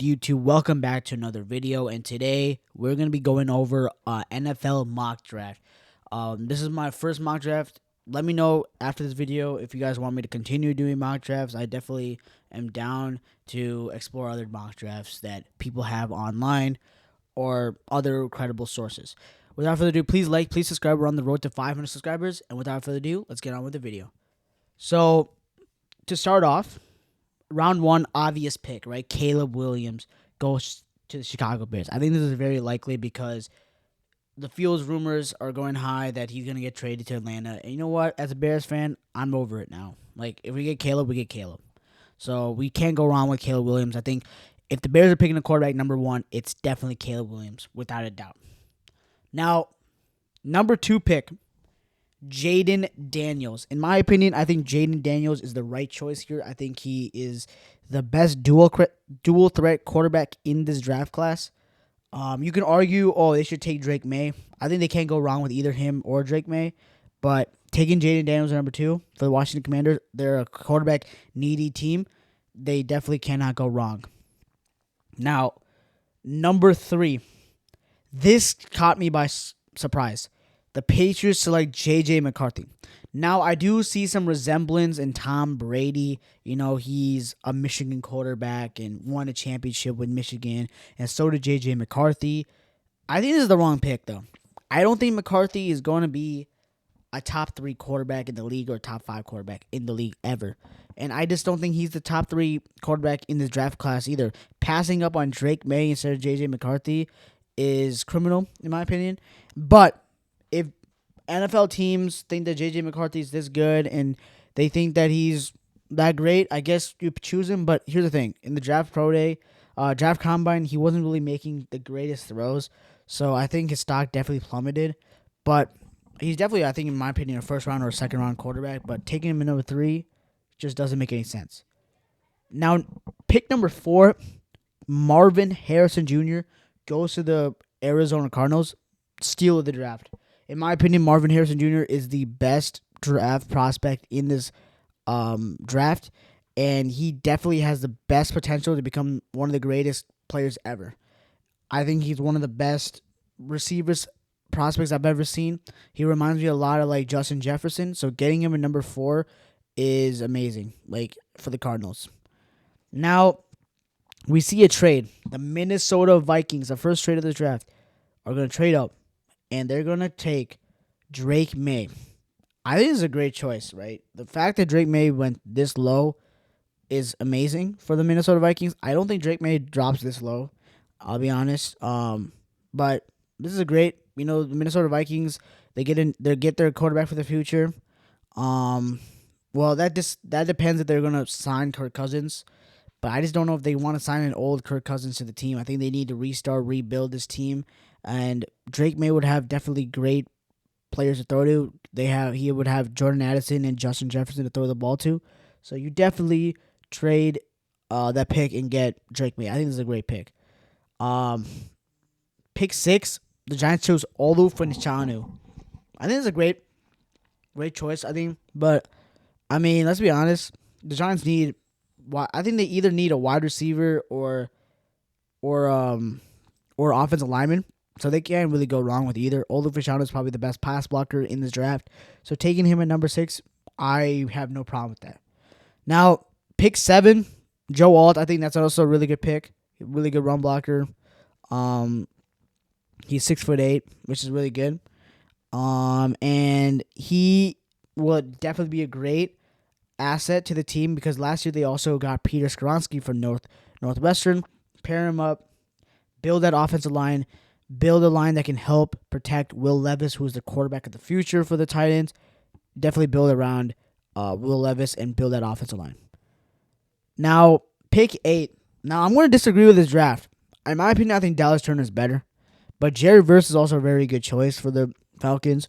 YouTube, welcome back to another video, and today we're going to be going over NFL mock draft. This is my first mock draft. Let me know after this video if you guys want me to continue doing mock drafts. I definitely am down to explore other mock drafts that people have online or other credible sources. Without further ado, please like, please subscribe. We're on the road to 500 subscribers, and without further ado, let's get on with the video. So, to start off, round one, obvious pick, right? Caleb Williams goes to the Chicago Bears. I think this is very likely because the Fields rumors are going high that he's going to get traded to Atlanta. And you know what? As a Bears fan, I'm over it now. Like, if we get Caleb, we get Caleb. So we can't go wrong with Caleb Williams. I think if the Bears are picking a quarterback number one, it's definitely Caleb Williams, without a doubt. Now, number two pick, Jaden Daniels. In my opinion, I think Jaden Daniels is the right choice here. I think he is the best dual threat quarterback in this draft class. You can argue, they should take Drake May. I think they can't go wrong with either him or Drake May. But taking Jaden Daniels at number two for the Washington Commanders, they're a quarterback needy team. They definitely cannot go wrong. Now, number three. This caught me by surprise. The Patriots select J.J. McCarthy. Now, I do see some resemblance in Tom Brady. You know, he's a Michigan quarterback and won a championship with Michigan, and so did J.J. McCarthy. I think this is the wrong pick, though. I don't think McCarthy is going to be a top three quarterback in the league or a top five quarterback in the league ever. And I just don't think he's the top three quarterback in this draft class either. Passing up on Drake May instead of J.J. McCarthy is criminal, in my opinion. But if NFL teams think that J.J. McCarthy is this good and they think that he's that great, I guess you choose him. But here's the thing. In the draft pro day, draft combine, he wasn't really making the greatest throws. So I think his stock definitely plummeted. But he's definitely, I think, in my opinion, a first round or a second round quarterback. But taking him at number three just doesn't make any sense. Now, pick number four, Marvin Harrison Jr. goes to the Arizona Cardinals. Steal of the draft. In my opinion, Marvin Harrison Jr. is the best draft prospect in this draft, and he definitely has the best potential to become one of the greatest players ever. I think he's one of the best receivers prospects I've ever seen. He reminds me a lot of like Justin Jefferson, so getting him at number four is amazing, like for the Cardinals. Now, we see a trade. The Minnesota Vikings, the first trade of the draft, are going to trade up, and they're going to take Drake May. I think this is a great choice, right? The fact that Drake May went this low is amazing for the Minnesota Vikings. I don't think Drake May drops this low, I'll be honest. But this is a great, the Minnesota Vikings, they get their quarterback for the future. Well, that depends if they're going to sign Kirk Cousins. But I just don't know if they want to sign an old Kirk Cousins to the team. I think they need to rebuild this team. And Drake May would have definitely great players to throw to. He would have Jordan Addison and Justin Jefferson to throw the ball to. So you definitely trade that pick and get Drake May. I think this is a great pick. Pick six, the Giants chose Olu Fenchanu. I think it's a great choice. But let's be honest. The Giants need. I think they either need a wide receiver or offensive lineman. So they can't really go wrong with either. Olu Fashanu is probably the best pass blocker in this draft. So taking him at number six, I have no problem with that. Now, pick seven, Joe Alt. I think that's also a really good pick. Really good run blocker. He's 6'8", which is really good. And he would definitely be a great asset to the team because last year they also got Peter Skoronski from Northwestern. Pair him up, build that offensive line, build a line that can help protect Will Levis, who is the quarterback of the future for the Titans. Definitely build around Will Levis and build that offensive line. Now, pick 8. Now, I'm going to disagree with this draft. In my opinion, I think Dallas Turner is better. But Jerry Verse is also a very good choice for the Falcons.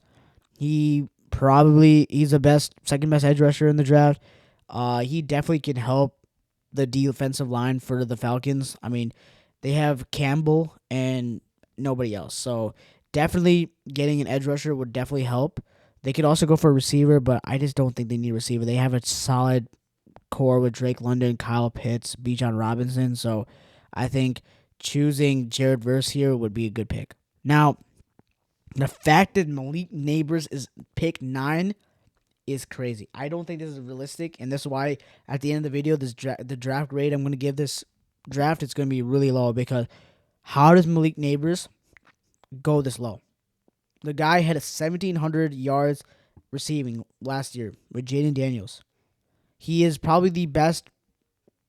He's the second best edge rusher in the draft. He definitely can help the defensive line for the Falcons. They have Campbell and nobody else. So definitely getting an edge rusher would definitely help. They could also go for a receiver, but I just don't think they need a receiver. They have a solid core with Drake London, Kyle Pitts, Bijan Robinson. So I think choosing Jared Verse here would be a good pick. Now, the fact that Malik Neighbors is pick 9 is crazy. I don't think this is realistic, and this is why at the end of the video, the draft grade I'm going to give this draft, it's going to be really low, because how does Malik Neighbors go this low? The guy had 1,700 yards receiving last year with Jaden Daniels. He is probably the best,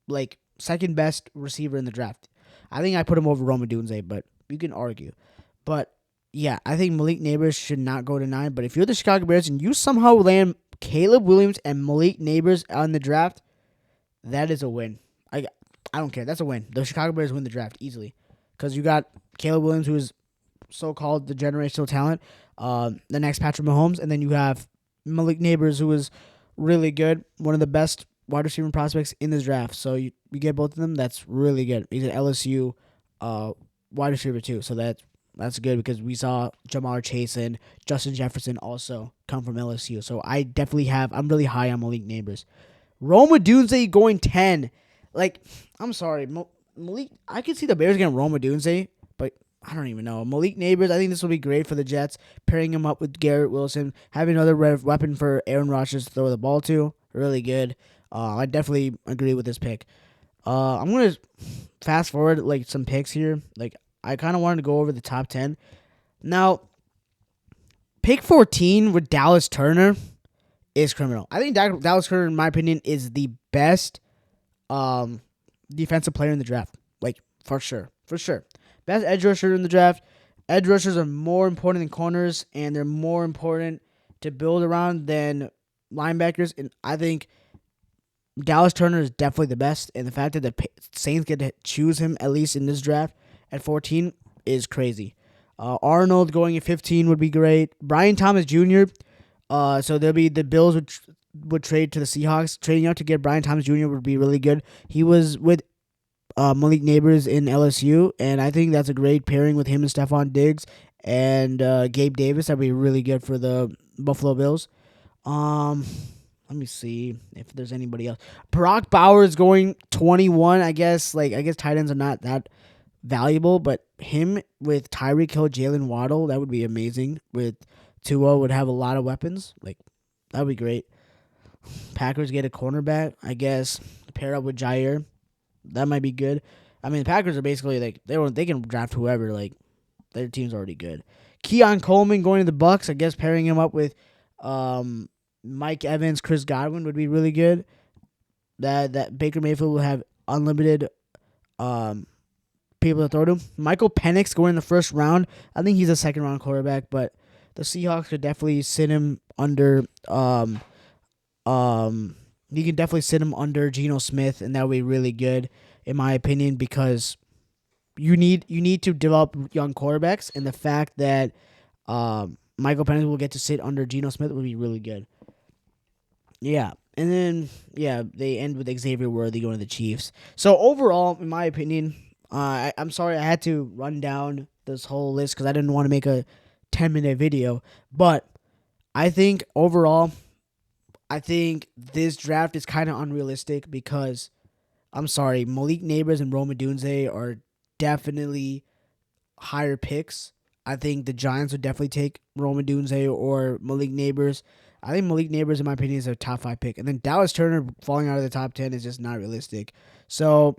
like, second best receiver in the draft. I think I put him over Rome Odunze, but you can argue. But yeah, I think Malik Neighbors should not go to 9. But if you're the Chicago Bears and you somehow land Caleb Williams and Malik Neighbors on the draft, that is a win. I don't care. That's a win. The Chicago Bears win the draft easily, because you got Caleb Williams, who is so-called the generational talent, the next Patrick Mahomes, and then you have Malik Neighbors, who is really good, one of the best wide receiver prospects in this draft. So you get both of them. That's really good. He's an LSU wide receiver too, so that's good, because we saw Jamar Chase and Justin Jefferson also come from LSU. So I'm really high on Malik Neighbors. Rome Odunze going 10. Like, I'm sorry, Malik. I could see the Bears getting Rome Odunze, but I don't even know. Malik Neighbors, I think this will be great for the Jets, pairing him up with Garrett Wilson, having another weapon for Aaron Rodgers to throw the ball to. Really good. I definitely agree with this pick. I'm going to fast forward like some picks here. Like, I kind of wanted to go over the top 10. Now, pick 14 with Dallas Turner is criminal. I think Dallas Turner, in my opinion, is the best defensive player in the draft. Like, for sure. Best edge rusher in the draft. Edge rushers are more important than corners, and they're more important to build around than linebackers. And I think Dallas Turner is definitely the best. And the fact that the Saints get to choose him, at least in this draft, at 14 is crazy. Arnold going at 15 would be great. Brian Thomas Jr., so there'll be the Bills would trade to the Seahawks. Trading out to get Brian Thomas Jr. would be really good. He was with Malik Neighbors in LSU, and I think that's a great pairing with him and Stephon Diggs and Gabe Davis. That'd be really good for the Buffalo Bills. Let me see if there's anybody else. Brock Bowers going 21. I guess tight ends are not that valuable, but him with Tyreek Hill, Jalen Waddle, that would be amazing. With Tua would have a lot of weapons. Like, that would be great. Packers get a cornerback, I guess. Pair up with Jair. That might be good. I mean, the Packers are basically like they can draft whoever. Like, their team's already good. Keon Coleman going to the Bucks. I guess pairing him up with Mike Evans, Chris Godwin would be really good. That Baker Mayfield will have unlimited people to throw to. Michael Penix going in the first round. I think he's a second round quarterback, but the Seahawks could definitely sit him under you can definitely sit him under Geno Smith, and that would be really good, in my opinion, because you need to develop young quarterbacks, and the fact that Michael Penix will get to sit under Geno Smith would be really good. Yeah. And then, they end with Xavier Worthy going to the Chiefs. So, overall, in my opinion, I'm sorry I had to run down this whole list because I didn't want to make a 10-minute video. But I think, overall, this draft is kind of unrealistic because, I'm sorry, Malik Neighbors and Rome Odunze are definitely higher picks. I think the Giants would definitely take Rome Odunze or Malik Neighbors. I think Malik Neighbors, in my opinion, is a top 5 pick. And then Dallas Turner falling out of the top 10 is just not realistic. So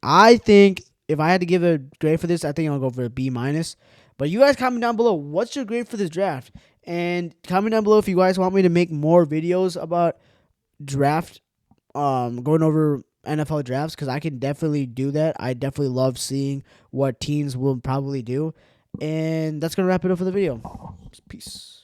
I think if I had to give a grade for this, I think I'll go for a B-. But you guys comment down below, what's your grade for this draft? And comment down below if you guys want me to make more videos about draft, going over NFL drafts, because I can definitely do that. I definitely love seeing what teams will probably do. And that's going to wrap it up for the video. Peace.